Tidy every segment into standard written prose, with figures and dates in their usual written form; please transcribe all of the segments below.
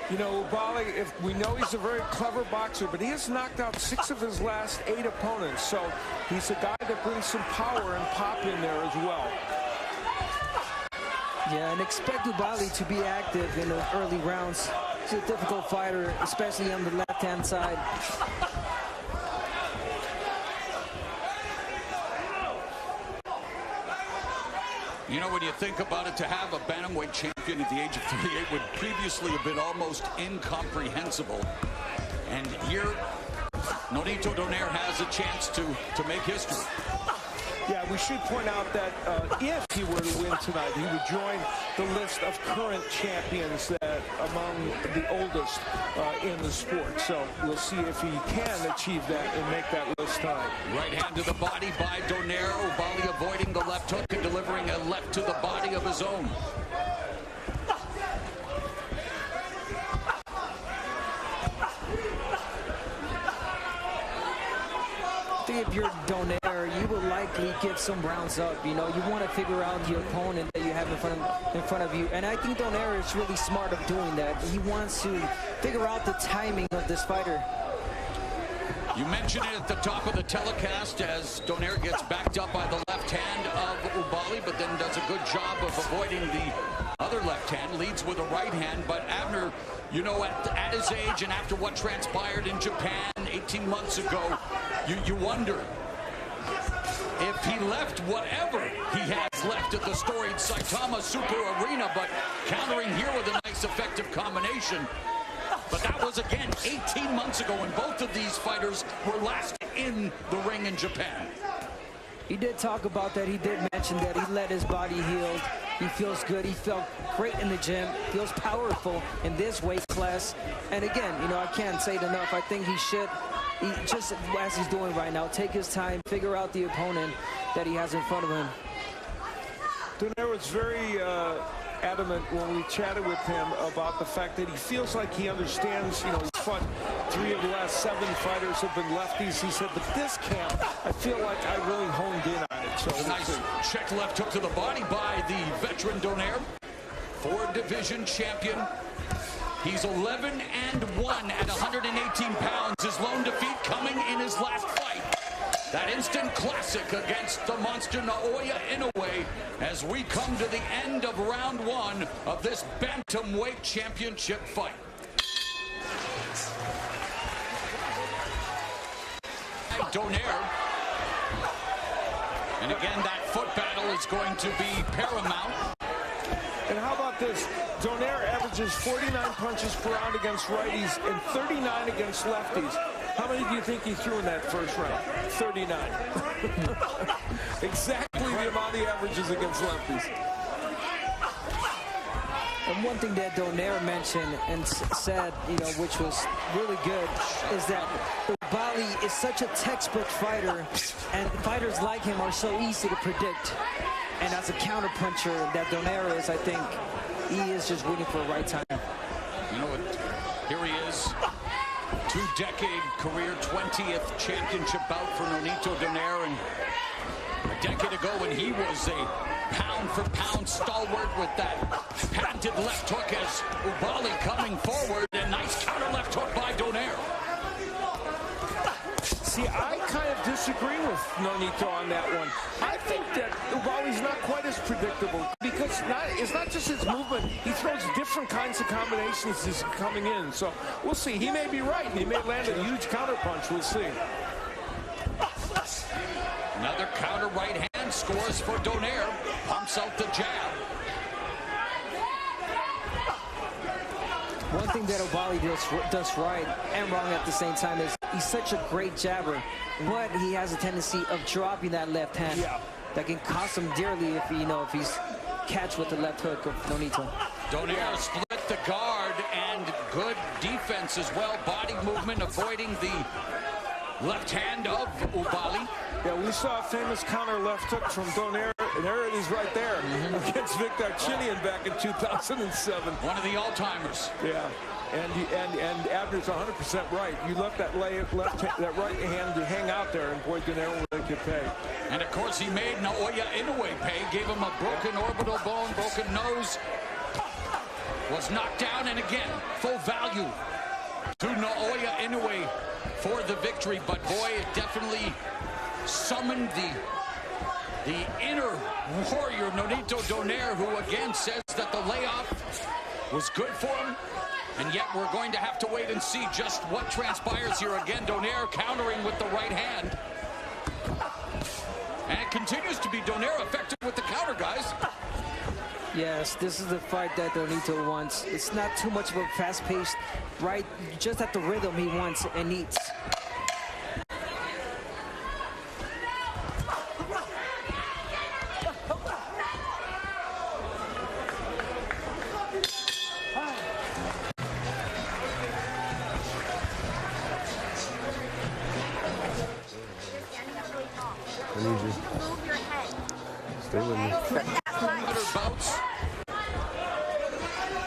You know, OUBAALI, if we know he's a very clever boxer, but he has knocked out 6 of his last 8 opponents. So he's a guy that brings some power and pop in there as well. Yeah, and expect OUBAALI to be active in the early rounds. He's a difficult fighter, especially on the left-hand side. You know, when you think about it, to have a bantamweight champion at the age of 38 would previously have been almost incomprehensible. And here, Nonito Donaire has a chance to make history. Yeah, we should point out that if he were to win tonight, he would join the list of current champions that among the oldest in the sport. So we'll see if he can achieve that and make that list tonight. Right hand to the body by Donaire. OUBAALI avoiding the left hook and delivering a left to the body of his own. If you're Donaire, you will likely give some rounds up. You know, you want to figure out the opponent that you have in front of you. And I think Donaire is really smart of doing that. He wants to figure out the timing of this fighter. You mentioned it at the top of the telecast as Donaire gets backed up by the left hand of OUBAALI, but then does a good job of avoiding the other left hand, leads with a right hand. But Abner, you know, at his age and after what transpired in Japan 18 months ago, you wonder if he left whatever he has left at the storied Saitama Super Arena, but countering here with a nice effective combination. But that was, again, 18 months ago, and both of these fighters were last in the ring in Japan. He did talk about that. He did mention that he let his body heal. He feels good. He felt great in the gym. Feels powerful in this weight class. And again, you know, I can't say it enough. I think he should, just as he's doing right now, take his time, figure out the opponent that he has in front of him. Donaire was very adamant when we chatted with him about the fact that he feels like he understands, you know, he's fought 3 of the last 7 fighters have been lefties. He said, but this camp, I feel like I really honed in on it. So nice check left hook to the body by the veteran Donaire, 4 division champion. He's 11-1 at 118 pounds. His lone defeat coming in his last fight. That instant classic against the monster Naoya Inoue as we come to the end of round 1 of this bantamweight championship fight. Donaire. And again, that foot battle is going to be paramount. And how about this? Donaire averages 49 punches per round against righties and 39 against lefties. How many do you think he threw in that first round? 39. Exactly the amount he averages against lefties. And one thing that Donaire mentioned and said, you know, which was really good, is that OUBAALI is such a textbook fighter, and fighters like him are so easy to predict. And as a counterpuncher that Donaire is, I think he is just waiting for the right time. You know what? Here he is. 2-decade career, 20th championship bout for Nonito Donaire. And a decade ago when he was a pound-for-pound stalwart with that patented left hook as OUBAALI coming forward. And nice counter left hook by Donaire. See, I kind of disagree with Nonito on that one. I think that OUBAALI's not quite as predictable because it's not just his movement. He throws different kinds of combinations as he's coming in. So we'll see. He may be right. He may land a huge counter punch. We'll see. Another counter right hand scores for Donaire. Pumps out the jab. One thing that OUBAALI does right and wrong at the same time is he's such a great jabber, but he has a tendency of dropping that left hand. Yeah. That can cost him dearly if if he's catch with the left hook of Nonito. Donaire split the guard and good defense as well. Body movement avoiding the left hand of OUBAALI. Yeah, we saw a famous counter left hook from Donaire, and there it is right there against Victor Chinian back in 2007. One of the all-timers. Yeah, and Abner's 100% right. You left that right hand to hang out there, and boy, Donaire will make you pay. And of course, he made Naoya Inoue pay, gave him a broken orbital bone, broken nose. was knocked down, and again, full value to Naoya Inoue for the victory. But boy, it definitely summoned the inner warrior, Nonito Donaire, who again says that the layoff was good for him. And yet we're going to have to wait and see just what transpires here. Again, Donaire countering with the right hand. And it continues to be Donaire effective with the counter, guys. Yes, this is the fight that Nonito wants. It's not too much of a fast-paced, right? Just at the rhythm he wants and needs. Move your head. Stay with me. Bouts.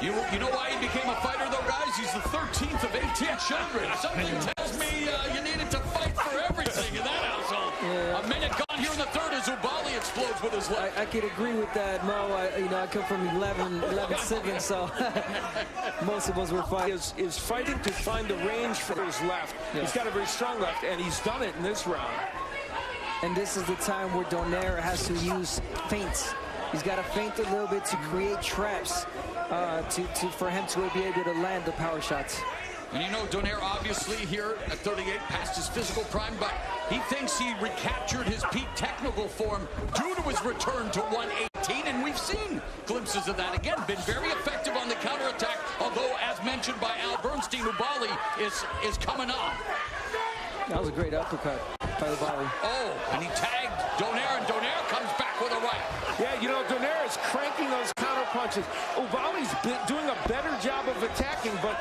You know why he became a fighter, though, guys? He's the 13th of 18 children. Something tells me you needed to fight for everything in that household. Yeah. A minute gone here in the third as UBAALI explodes with his left. I could agree with that, Mo. I come from 11-7, so most of us were fighting. Is fighting to find the range for his left. Yeah. He's got a very strong left, and he's done it in this round. And this is the time where Donaire has to use feints. He's got to feint a little bit to create traps for him to be able to land the power shots. And you know, Donaire obviously here at 38 past his physical prime, but he thinks he recaptured his peak technical form due to his return to 118, and we've seen glimpses of that again. Been very effective on the counterattack, although, as mentioned by Al Bernstein, UBAALI is coming on. That was a great uppercut by UBAALI. Oh, and he tagged Donaire, and Donaire comes back with a right. Yeah, you know, Donaire is cranking those counter punches. UBAALI's doing a better job of attacking, but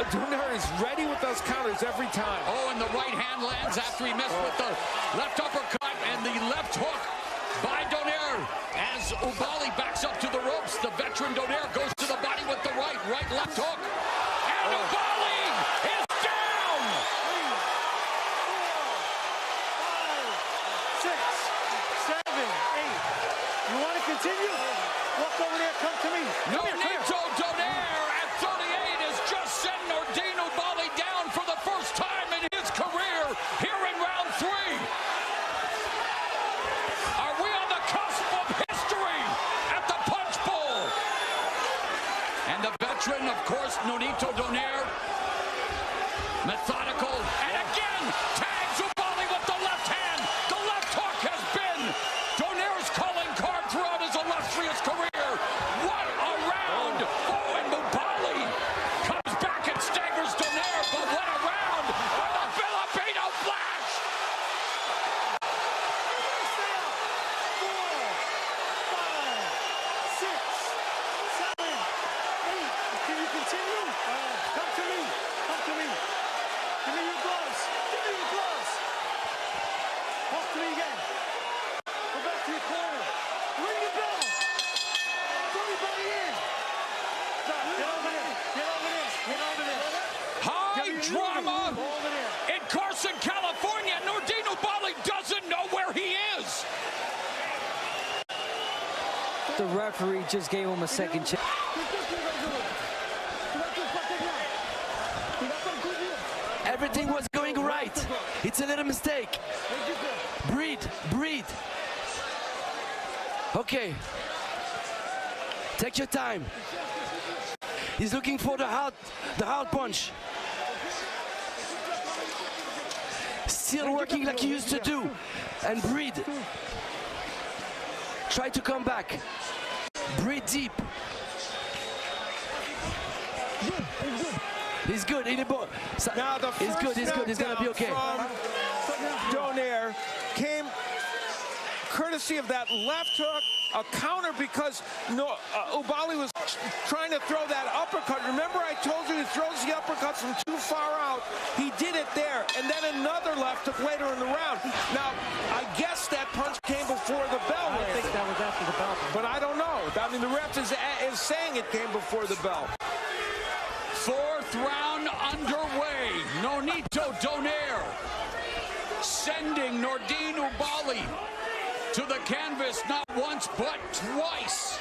Donaire is ready with those counters every time. Oh, and the right hand lands after he missed with the left uppercut and the left hook by Donaire. As UBAALI backs up to the ropes, the veteran Donaire goes to the body with the right left hook. And UBAALI is down! 6, 7, 8. You want to continue? Walk over there, come to me. Nonito Donaire at 38 has just sent NORDINE UBAALI down for the first time in his career here in round 3. Are we on the cusp of history at the Punch Bowl? And the veteran, of course, Nonito Donaire, methodical, and again tags UBAALI with the left hand. The left hook has been Donaire's calling card throughout his illustrious career. What a round! Oh, and UBAALI comes back and staggers Donaire, but what a round by the Filipino Flash! 4, 5, 6, 7, 8. Can you continue? Come to me. Come to me. Give me your gloves. Give me your gloves. Walk to me again. Go back to your corner. Ring the bell. Everybody in. Get over there. Get over there. Get over there. High drama Over there. in Carson, California. NORDINE UBAALI doesn't know where he is. The referee just gave him a second chance. Everything was going right. It's a little mistake. Breathe, breathe. Okay. Take your time. He's looking for the hard punch. Still working like he used to do. And breathe. Try to come back. Breathe deep. He's good. Now the He's good. He's good. He's gonna be okay. Donaire came courtesy of that left hook, a counter because UBAALI was trying to throw that uppercut. Remember I told you he throws the uppercuts from too far out. He did it there, and then another left hook later in the round. Now, I guess that punch came before the bell. I think that was after the bell. But I don't know. I mean, the ref is saying it came before the bell. Fourth round underway. Nonito Donaire sending NORDINE UBAALI to the canvas not once but twice.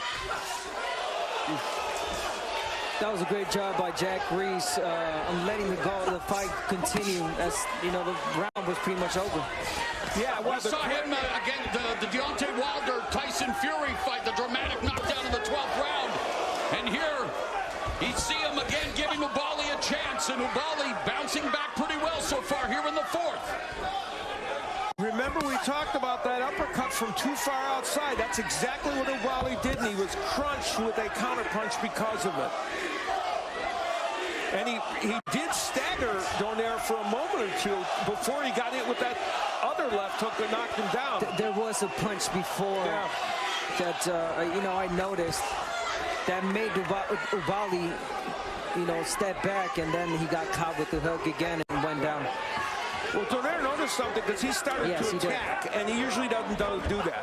That was a great job by Jack Reese on letting the fight continue, as you know, the round was pretty much over. Yeah, well, we saw him again, the Deontay Wilder-Tyson Fury fight, the dramatic knockdown in the 12th round. And here, you see him again giving OUBAALI a chance, and OUBAALI bouncing back pretty well so far here in the 4th. Remember, we talked about that uppercut from too far outside. That's exactly what OUBAALI did, and he was crunched with a counterpunch because of it. And he did stagger Donaire for a moment or two before he got hit with that other left hook that knocked him down. There was a punch before that, you know, I noticed that made OUBAALI, you know, step back, and then he got caught with the hook again and went down. Well, Donaire noticed something because he started to attack, and he usually doesn't do that.